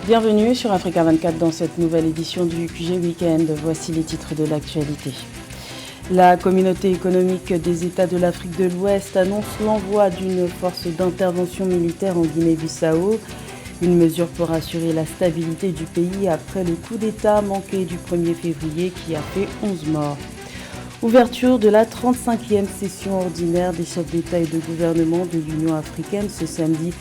Bienvenue sur Africa 24 dans cette nouvelle édition du QG Weekend. Voici les titres de l'actualité. La communauté économique des États de l'Afrique de l'Ouest annonce l'envoi d'une force d'intervention militaire en Guinée-Bissau. Une mesure pour assurer la stabilité du pays après le coup d'État manqué du 1er février qui a fait 11 morts. Ouverture de la 35e session ordinaire des chefs d'État et de gouvernement de l'Union africaine ce samedi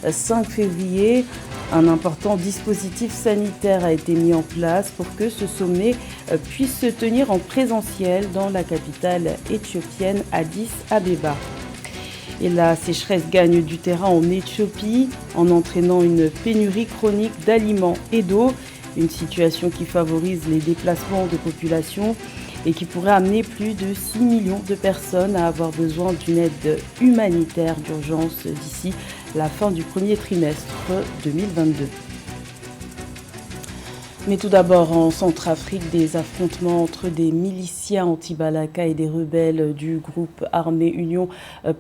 5 février. Un important dispositif sanitaire a été mis en place pour que ce sommet puisse se tenir en présentiel dans la capitale éthiopienne Addis Abeba. Et la sécheresse gagne du terrain en Éthiopie en entraînant une pénurie chronique d'aliments et d'eau, une situation qui favorise les déplacements de population et qui pourrait amener plus de 6 millions de personnes à avoir besoin d'une aide humanitaire d'urgence d'ici la fin du premier trimestre 2022. Mais tout d'abord, en Centrafrique, des affrontements entre des miliciens anti-Balaka et des rebelles du groupe armé Union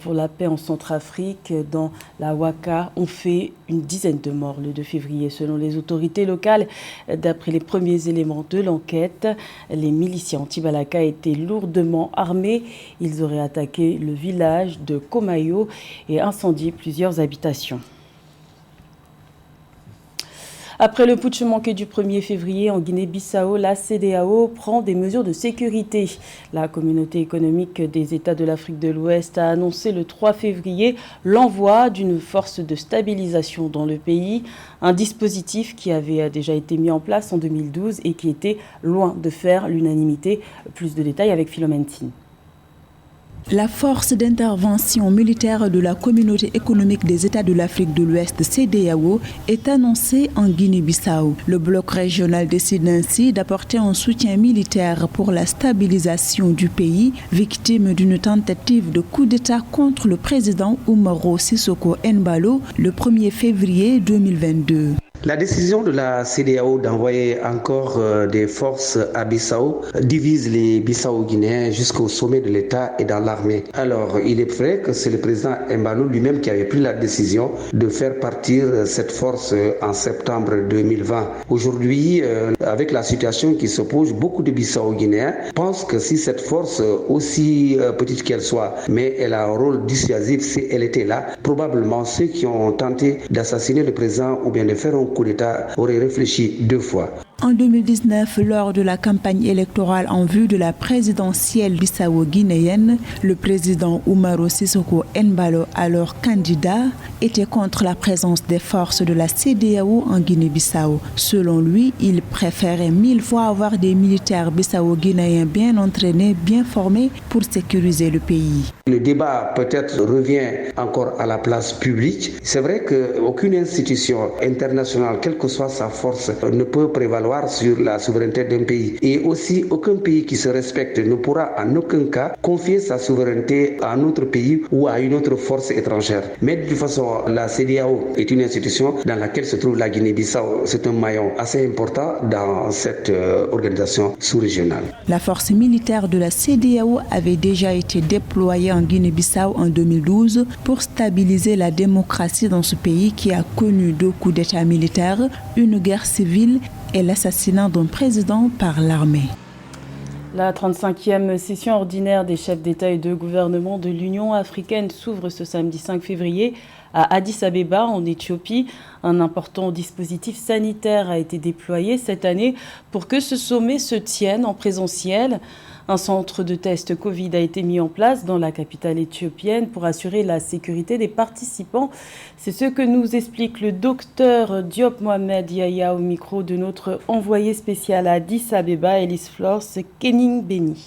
pour la paix en Centrafrique, dans la Ouaka, ont fait une dizaine de morts le 2 février. Selon les autorités locales, d'après les premiers éléments de l'enquête, les miliciens anti-Balaka étaient lourdement armés. Ils auraient attaqué le village de Komayo et incendié plusieurs habitations. Après le putsch manqué du 1er février en Guinée-Bissau, la CEDEAO prend des mesures de sécurité. La communauté économique des États de l'Afrique de l'Ouest a annoncé le 3 février l'envoi d'une force de stabilisation dans le pays, un dispositif qui avait déjà été mis en place en 2012 et qui était loin de faire l'unanimité. Plus de détails avec Philomène Tine. La force d'intervention militaire de la communauté économique des États de l'Afrique de l'Ouest, CEDEAO, est annoncée en Guinée-Bissau. Le bloc régional décide ainsi d'apporter un soutien militaire pour la stabilisation du pays, victime d'une tentative de coup d'État contre le président Umaro Sissoco Embalo le 1er février 2022. La décision de la CEDEAO d'envoyer encore des forces à Bissau divise les Bissau-Guinéens jusqu'au sommet de l'État et dans l'armée. Alors, il est vrai que c'est le président Embalo lui-même qui avait pris la décision de faire partir cette force en septembre 2020. Aujourd'hui, avec la situation qui se pose, beaucoup de Bissau-Guinéens pensent que si cette force, aussi petite qu'elle soit, mais elle a un rôle dissuasif si elle était là, probablement ceux qui ont tenté d'assassiner le président ou bien de faire un coup d'État auraient réfléchi 2 fois. En 2019, lors de la campagne électorale en vue de la présidentielle bissau-guinéenne, le président Umaro Sissoco Embalo, alors candidat, était contre la présence des forces de la CEDEAO en Guinée-Bissau. Selon lui, il préférait 1000 fois avoir des militaires bissau-guinéens bien entraînés, bien formés pour sécuriser le pays. Le débat peut-être revient encore à la place publique. C'est vrai qu'aucune institution internationale, quelle que soit sa force, ne peut prévaloir sur la souveraineté d'un pays. Et aussi, aucun pays qui se respecte ne pourra en aucun cas confier sa souveraineté à un autre pays ou à une autre force étrangère. Mais de toute façon, la CEDEAO est une institution dans laquelle se trouve la Guinée-Bissau. C'est un maillon assez important dans cette organisation sous-régionale. La force militaire de la CEDEAO avait déjà été déployée en Guinée-Bissau en 2012 pour stabiliser la démocratie dans ce pays qui a connu 2 coups d'État militaires, une guerre civile et l'assassinat d'un président par l'armée. La 35e session ordinaire des chefs d'État et de gouvernement de l'Union africaine s'ouvre ce samedi 5 février à Addis Abeba, en Éthiopie. Un important dispositif sanitaire a été déployé cette année pour que ce sommet se tienne en présentiel. Un centre de test Covid a été mis en place dans la capitale éthiopienne pour assurer la sécurité des participants. C'est ce que nous explique le docteur Diop Mohamed Yahya au micro de notre envoyé spécial à Addis Abeba, Elise Flores Kening Beni.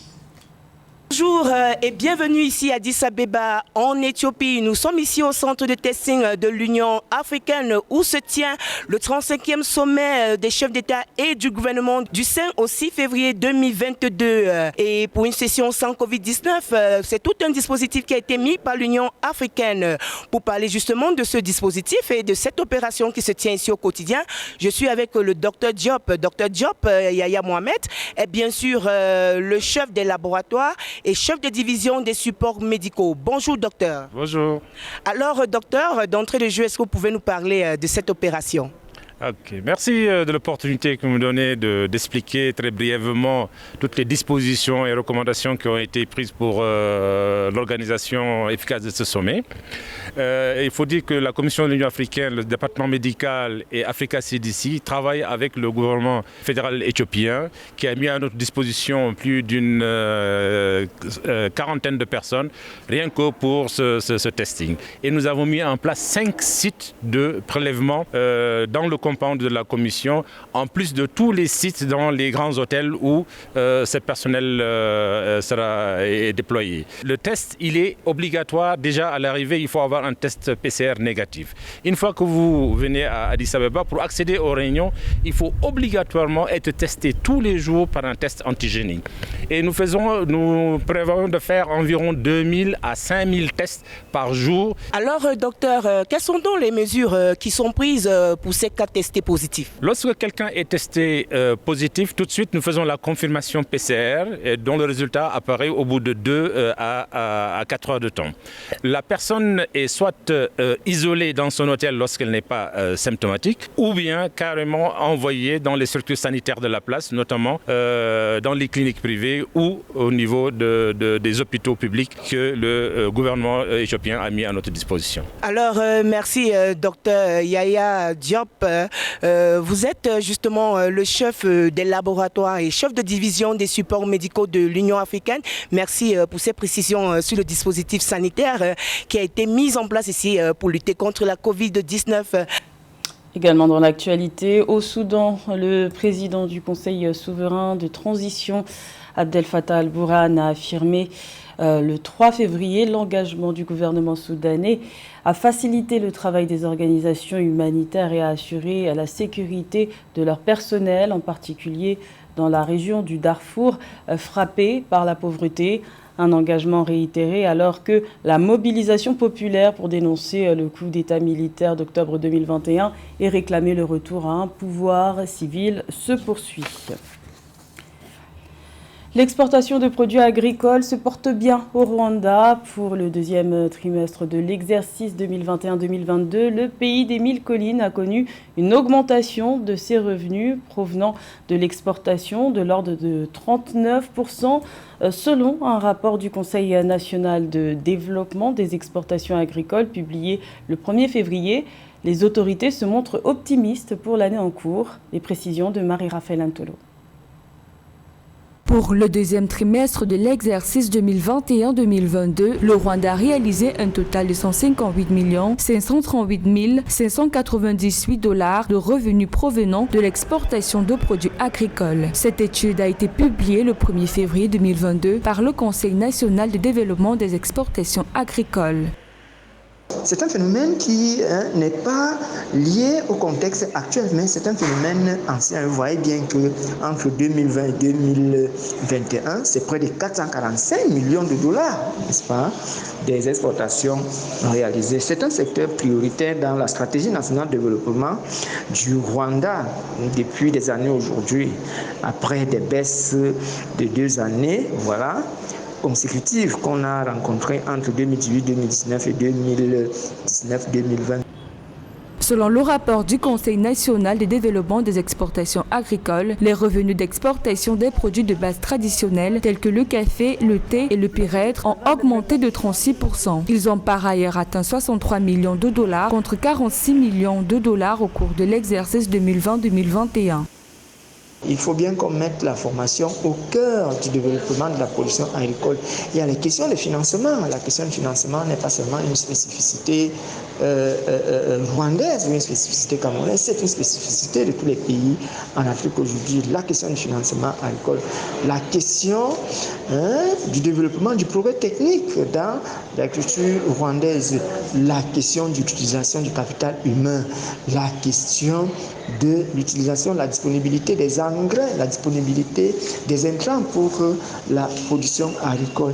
Bonjour et bienvenue ici à Addis Abeba en Éthiopie. Nous sommes ici au centre de testing de l'Union africaine où se tient le 35e sommet des chefs d'État et du gouvernement du 5 au 6 février 2022. Et pour une session sans Covid-19, c'est tout un dispositif qui a été mis par l'Union africaine. Pour parler justement de ce dispositif et de cette opération qui se tient ici au quotidien, je suis avec le docteur Diop. Docteur Diop Yahya Mohamed est bien sûr le chef des laboratoires et chef de division des supports médicaux. Bonjour docteur. Bonjour. Alors docteur, d'entrée de jeu, est-ce que vous pouvez nous parler de cette opération? Ok, merci de l'opportunité que vous me donnez d'expliquer très brièvement toutes les dispositions et recommandations qui ont été prises pour l'organisation efficace de ce sommet. Il faut dire que la Commission de l'Union africaine, le département médical et Africa CDC travaillent avec le gouvernement fédéral éthiopien qui a mis à notre disposition plus d'une quarantaine de personnes rien que pour ce testing. Et nous avons mis en place 5 sites de prélèvement dans le compound de la Commission, en plus de tous les sites dans les grands hôtels où ce personnel est déployé. Le test, il est obligatoire. Déjà à l'arrivée, il faut avoir un test PCR négatif. Une fois que vous venez à Addis Abeba, pour accéder aux réunions, il faut obligatoirement être testé tous les jours par un test antigénique. Et nous prévoyons de faire environ 2000 à 5000 tests par jour. Alors, docteur, quelles sont donc les mesures qui sont prises pour ces cas testés positifs? Lorsque quelqu'un est testé positif, tout de suite, nous faisons la confirmation PCR dont le résultat apparaît au bout de 2 à 4 heures de temps. La personne est soit isolée dans son hôtel lorsqu'elle n'est pas symptomatique, ou bien carrément envoyée dans les structures sanitaires de la place, notamment dans les cliniques privées ou au niveau des hôpitaux publics que le gouvernement éthiopien a mis à notre disposition. Alors, merci, docteur Yaya Diop. Vous êtes justement le chef des laboratoires et chef de division des supports médicaux de l'Union africaine. Merci pour ces précisions sur le dispositif sanitaire qui a été mis en place ici pour lutter contre la Covid-19. Également dans l'actualité, au Soudan, le président du Conseil souverain de transition, Abdel Fattah al-Burhan, a affirmé le 3 février l'engagement du gouvernement soudanais à faciliter le travail des organisations humanitaires et à assurer la sécurité de leur personnel, en particulier dans la région du Darfour, frappée par la pauvreté. Un engagement réitéré alors que la mobilisation populaire pour dénoncer le coup d'État militaire d'octobre 2021 et réclamer le retour à un pouvoir civil se poursuit. L'exportation de produits agricoles se porte bien au Rwanda. Pour le deuxième trimestre de l'exercice 2021-2022, le pays des 1000 collines a connu une augmentation de ses revenus provenant de l'exportation de l'ordre de 39%, selon un rapport du Conseil national de développement des exportations agricoles publié le 1er février. Les autorités se montrent optimistes pour l'année en cours. Les précisions de Marie-Raphaël Antolo. Pour le deuxième trimestre de l'exercice 2021-2022, le Rwanda a réalisé un total de 158 538 598 $ de revenus provenant de l'exportation de produits agricoles. Cette étude a été publiée le 1er février 2022 par le Conseil national de développement des exportations agricoles. C'est un phénomène qui n'est pas lié au contexte actuel, mais c'est un phénomène ancien. Vous voyez bien qu'entre 2020 et 2021, c'est près de 445 millions de dollars, n'est-ce pas, des exportations réalisées. C'est un secteur prioritaire dans la stratégie nationale de développement du Rwanda depuis des années aujourd'hui. Après des baisses de 2 années, voilà, consécutives qu'on a rencontrées entre 2018-2019 et 2019-2020. Selon le rapport du Conseil national de développement des exportations agricoles, les revenus d'exportation des produits de base traditionnels tels que le café, le thé et le pyrètre ont augmenté de 36%. Ils ont par ailleurs atteint 63 millions de dollars contre 46 millions de dollars au cours de l'exercice 2020-2021. Il faut bien qu'on mette la formation au cœur du développement de la production agricole. Il y a les questions de financement. La question de financement n'est pas seulement une spécificité rwandaise ou une spécificité camerounaise, c'est une spécificité de tous les pays en Afrique aujourd'hui. La question du financement agricole, la question du développement du progrès technique dans l'agriculture rwandaise, la question d'utilisation du capital humain, la question de l'utilisation, la disponibilité des engrais, la disponibilité des intrants pour la production agricole.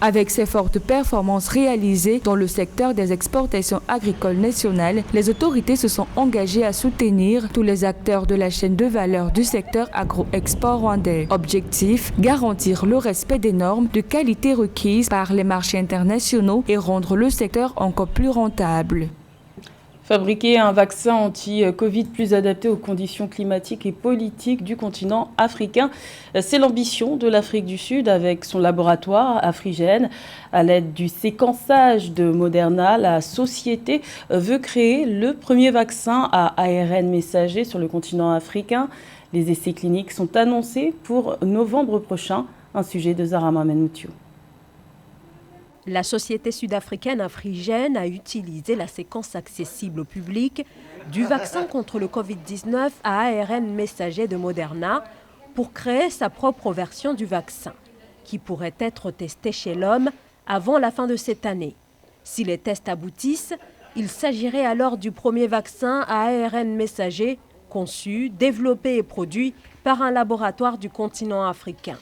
Avec ces fortes performances réalisées dans le secteur des exportations agricoles nationales, les autorités se sont engagées à soutenir tous les acteurs de la chaîne de valeur du secteur agro-export rwandais. Objectif, garantir le respect des normes de qualité requises par les marchés internationaux et rendre le secteur encore plus rentable. Fabriquer un vaccin anti-Covid plus adapté aux conditions climatiques et politiques du continent africain, c'est l'ambition de l'Afrique du Sud avec son laboratoire Afrigène. À l'aide du séquençage de Moderna, la société veut créer le premier vaccin à ARN messager sur le continent africain. Les essais cliniques sont annoncés pour novembre prochain. Un sujet de Zahra Mohamed-Moutiou. La société sud-africaine Afrigène a utilisé la séquence accessible au public du vaccin contre le Covid-19 à ARN messager de Moderna pour créer sa propre version du vaccin, qui pourrait être testé chez l'homme avant la fin de cette année. Si les tests aboutissent, il s'agirait alors du premier vaccin à ARN messager conçu, développé et produit par un laboratoire du continent africain.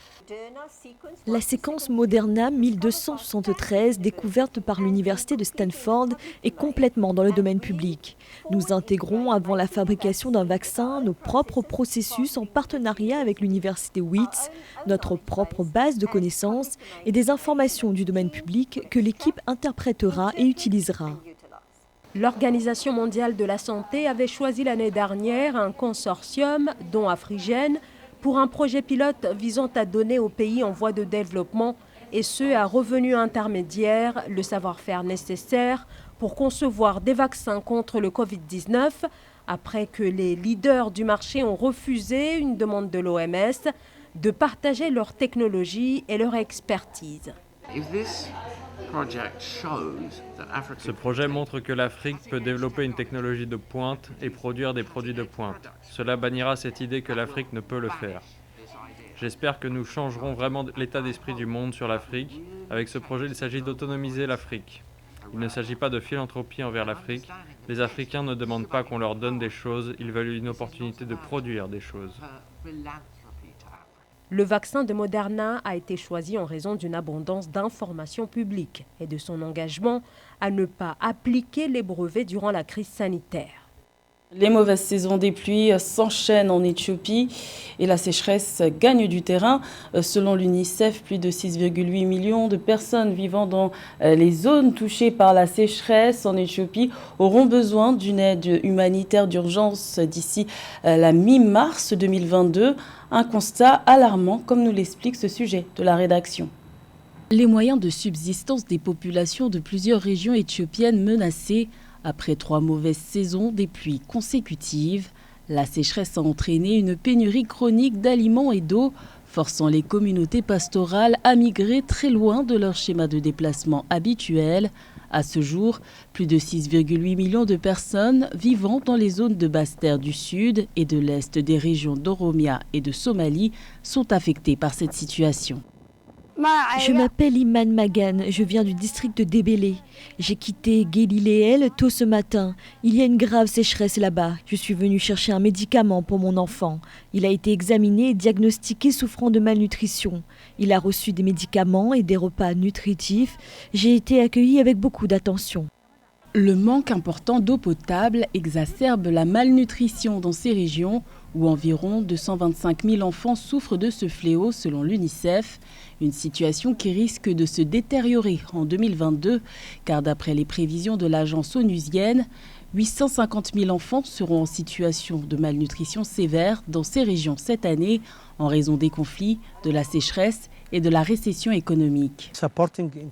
La séquence Moderna 1273, découverte par l'université de Stanford, est complètement dans le domaine public. Nous intégrons, avant la fabrication d'un vaccin, nos propres processus en partenariat avec l'université Wits, notre propre base de connaissances et des informations du domaine public que l'équipe interprétera et utilisera. L'Organisation mondiale de la santé avait choisi l'année dernière un consortium, dont Afrigène, pour un projet pilote visant à donner aux pays en voie de développement, et ce à revenu intermédiaire, le savoir-faire nécessaire pour concevoir des vaccins contre le Covid-19, après que les leaders du marché ont refusé une demande de l'OMS de partager leur technologie et leur expertise. Ce projet montre que l'Afrique peut développer une technologie de pointe et produire des produits de pointe. Cela bannira cette idée que l'Afrique ne peut le faire. J'espère que nous changerons vraiment l'état d'esprit du monde sur l'Afrique. Avec ce projet, il s'agit d'autonomiser l'Afrique. Il ne s'agit pas de philanthropie envers l'Afrique. Les Africains ne demandent pas qu'on leur donne des choses, ils veulent une opportunité de produire des choses. Le vaccin de Moderna a été choisi en raison d'une abondance d'informations publiques et de son engagement à ne pas appliquer les brevets durant la crise sanitaire. Les mauvaises saisons des pluies s'enchaînent en Éthiopie et la sécheresse gagne du terrain. Selon l'UNICEF, plus de 6,8 millions de personnes vivant dans les zones touchées par la sécheresse en Éthiopie auront besoin d'une aide humanitaire d'urgence d'ici la mi-mars 2022. Un constat alarmant, comme nous l'explique ce sujet de la rédaction. Les moyens de subsistance des populations de plusieurs régions éthiopiennes menacées. Après 3 mauvaises saisons des pluies consécutives, la sécheresse a entraîné une pénurie chronique d'aliments et d'eau, forçant les communautés pastorales à migrer très loin de leur schéma de déplacement habituel. À ce jour, plus de 6,8 millions de personnes vivant dans les zones de basse-terre du sud et de l'est des régions d'Oromia et de Somalie sont affectées par cette situation. Je m'appelle Iman Magan, je viens du district de Débélé. J'ai quitté Guéliléel tôt ce matin. Il y a une grave sécheresse là-bas. Je suis venue chercher un médicament pour mon enfant. Il a été examiné et diagnostiqué souffrant de malnutrition. Il a reçu des médicaments et des repas nutritifs. J'ai été accueillie avec beaucoup d'attention. Le manque important d'eau potable exacerbe la malnutrition dans ces régions où environ 225 000 enfants souffrent de ce fléau selon l'UNICEF. Une situation qui risque de se détériorer en 2022 car d'après les prévisions de l'agence onusienne, 850 000 enfants seront en situation de malnutrition sévère dans ces régions cette année en raison des conflits, de la sécheresse et de la récession économique.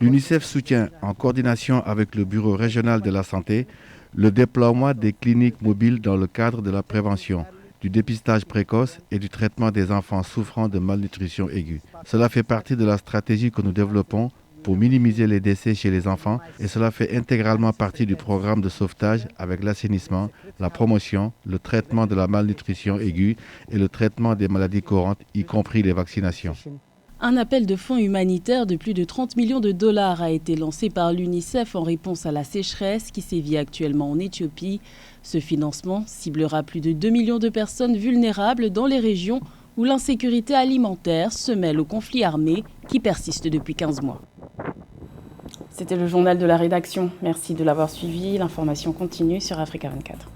L'UNICEF soutient, en coordination avec le Bureau régional de la santé, le déploiement des cliniques mobiles dans le cadre de la prévention, du dépistage précoce et du traitement des enfants souffrant de malnutrition aiguë. Cela fait partie de la stratégie que nous développons pour minimiser les décès chez les enfants et cela fait intégralement partie du programme de sauvetage avec l'assainissement, la promotion, le traitement de la malnutrition aiguë et le traitement des maladies courantes, y compris les vaccinations. Un appel de fonds humanitaires de plus de 30 millions de dollars a été lancé par l'UNICEF en réponse à la sécheresse qui sévit actuellement en Éthiopie. Ce financement ciblera plus de 2 millions de personnes vulnérables dans les régions où l'insécurité alimentaire se mêle au conflit armé qui persiste depuis 15 mois. C'était le journal de la rédaction. Merci de l'avoir suivi. L'information continue sur Africa 24.